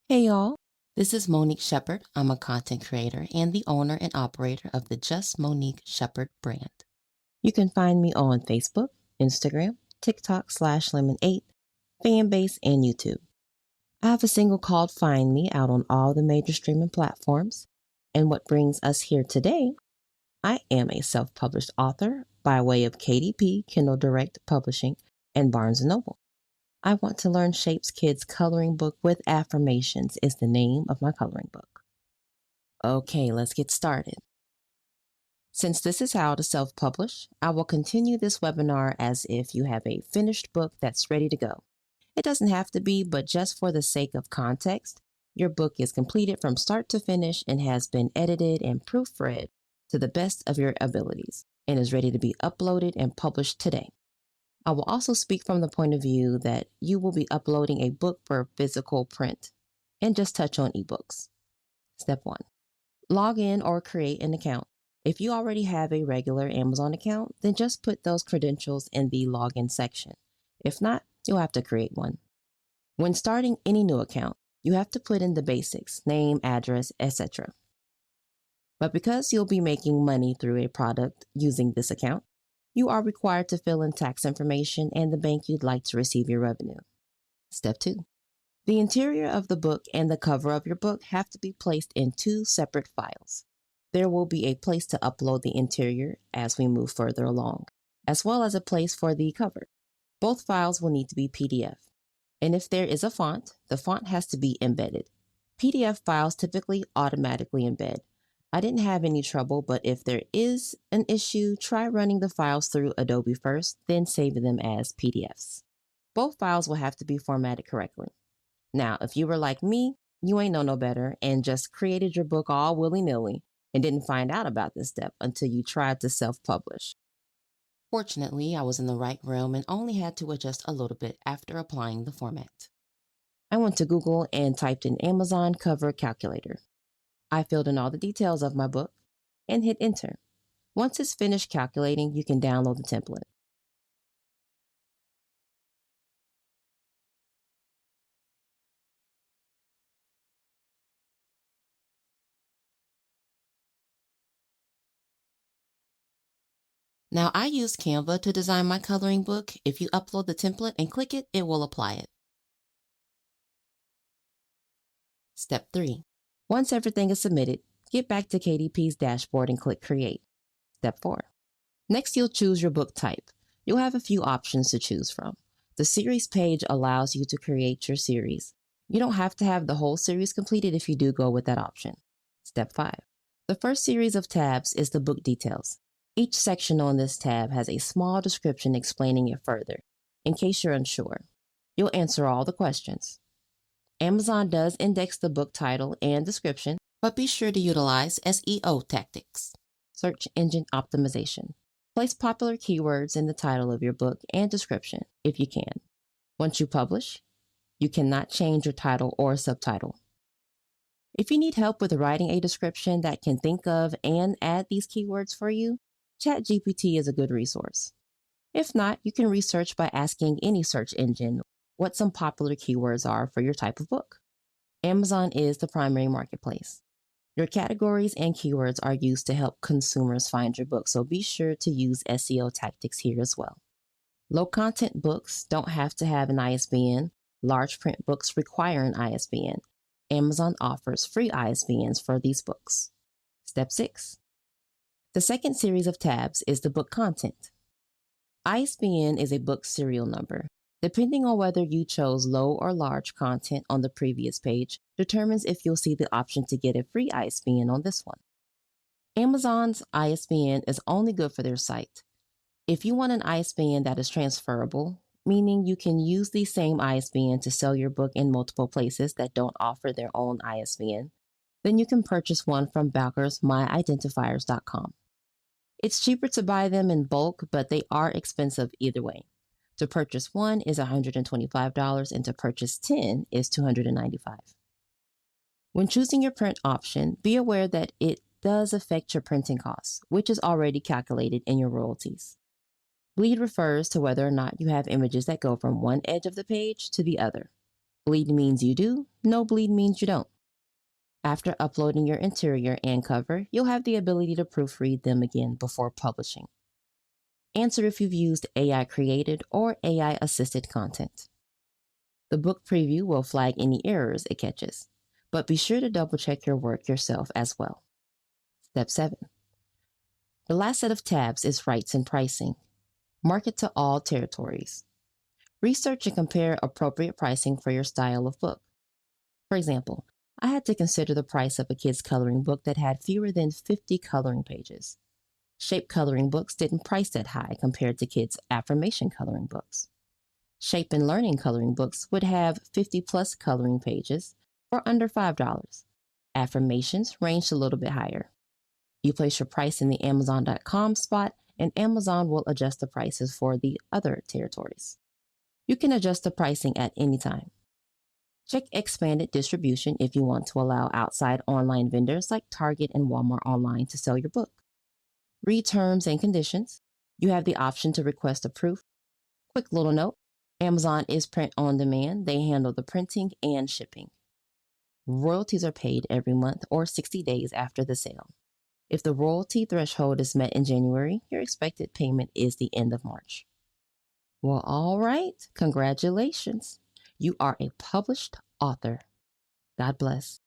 Hey y'all, this is Monique Shepherd. I'm a content creator and the owner and operator of the Just Monique Shepherd brand. You can find me on Facebook, Instagram, TikTok /Lemon8, Fanbase, and YouTube. I have a single called Find Me out on all the major streaming platforms. And what brings us here today, I am a self-published author by way of KDP, Kindle Direct Publishing, and Barnes & Noble. I Want to Learn Shapes Kids Coloring Book with Affirmations is the name of my coloring book. Okay, let's get started. Since this is how to self-publish, I will continue this webinar as if you have a finished book that's ready to go. It doesn't have to be, but just for the sake of context, your book is completed from start to finish and has been edited and proofread to the best of your abilities and is ready to be uploaded and published today. I will also speak from the point of view that you will be uploading a book for physical print and just touch on ebooks. Step 1. Log in or create an account. If you already have a regular Amazon account, then just put those credentials in the login section. If not, you'll have to create one. When starting any new account, you have to put in the basics, name, address, etc. But because you'll be making money through a product using this account, you are required to fill in tax information and the bank you'd like to receive your revenue. Step 2. The interior of the book and the cover of your book have to be placed in two separate files. There will be a place to upload the interior as we move further along, as well as a place for the cover. Both files will need to be PDF. And if there is a font, the font has to be embedded. PDF files typically automatically embed. I didn't have any trouble, but if there is an issue, try running the files through Adobe first, then saving them as PDFs. Both files will have to be formatted correctly. Now, if you were like me, you ain't know no better and just created your book all willy-nilly and didn't find out about this step until you tried to self-publish. Fortunately, I was in the right realm and only had to adjust a little bit after applying the format. I went to Google and typed in Amazon cover calculator. I filled in all the details of my book and hit enter. Once it's finished calculating, you can download the template. Now I use Canva to design my coloring book. If you upload the template and click it, it will apply it. Step 3. Once everything is submitted, get back to KDP's dashboard and click Create. Step 4. Next, you'll choose your book type. You'll have a few options to choose from. The series page allows you to create your series. You don't have to have the whole series completed if you do go with that option. Step 5. The first series of tabs is the book details. Each section on this tab has a small description explaining it further, in case you're unsure. You'll answer all the questions. Amazon does index the book title and description, but be sure to utilize SEO tactics, search engine optimization. Place popular keywords in the title of your book and description if you can. Once you publish, you cannot change your title or subtitle. If you need help with writing a description that can think of and add these keywords for you, ChatGPT is a good resource. If not, you can research by asking any search engine what some popular keywords are for your type of book. Amazon is the primary marketplace. Your categories and keywords are used to help consumers find your book, so be sure to use SEO tactics here as well. Low content books don't have to have an ISBN. Large print books require an ISBN. Amazon offers free ISBNs for these books. Step 6. The second series of tabs is the book content. ISBN is a book serial number. Depending on whether you chose low or large content on the previous page determines if you'll see the option to get a free ISBN on this one. Amazon's ISBN is only good for their site. If you want an ISBN that is transferable, meaning you can use the same ISBN to sell your book in multiple places that don't offer their own ISBN, then you can purchase one from BackersMyIdentifiers.com. It's cheaper to buy them in bulk, but they are expensive either way. To purchase one is $125 and to purchase 10 is $295. When choosing your print option, be aware that it does affect your printing costs, which is already calculated in your royalties. Bleed refers to whether or not you have images that go from one edge of the page to the other. Bleed means you do, no bleed means you don't. After uploading your interior and cover, you'll have the ability to proofread them again before publishing. Answer if you've used AI created or AI assisted content. The book preview will flag any errors it catches, but be sure to double check your work yourself as well. Step 7. The last set of tabs is rights and pricing. Market to all territories. Research and compare appropriate pricing for your style of book. For example, I had to consider the price of a kid's coloring book that had fewer than 50 coloring pages. Shape coloring books didn't price that high compared to kids' affirmation coloring books. Shape and learning coloring books would have 50 plus coloring pages for under $5. Affirmations ranged a little bit higher. You place your price in the Amazon.com spot, and Amazon will adjust the prices for the other territories. You can adjust the pricing at any time. Check expanded distribution if you want to allow outside online vendors like Target and Walmart online to sell your book. Read terms and conditions. You have the option to request a proof. Quick little note, Amazon is print on demand. They handle the printing and shipping. Royalties are paid every month or 60 days after the sale. If the royalty threshold is met in January, your expected payment is the end of March. Well, all right. Congratulations. You are a published author. God bless.